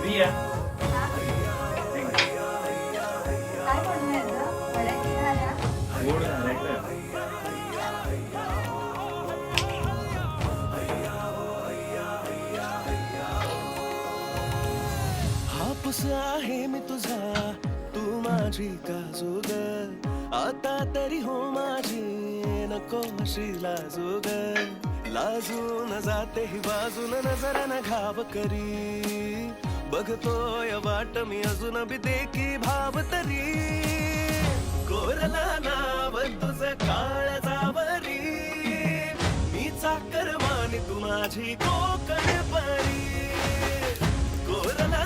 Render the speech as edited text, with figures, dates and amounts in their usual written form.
रिया हा? काय बनवूया ग? वड्या की घाऱ्या? गोड झालाय का? हापूस आहे मी तुझा, तू माझी काजूग, आता तरी हो माझी, नको अशी लाजूग. लाजून जाते ही बाजून नजर न घाव करी, बघतोय वाट मी अजून बी देखी भाव तरी. कोरला नाव तुझं काळजावरी, मी चाकर मानी तू माझी कोकण परी. कोरला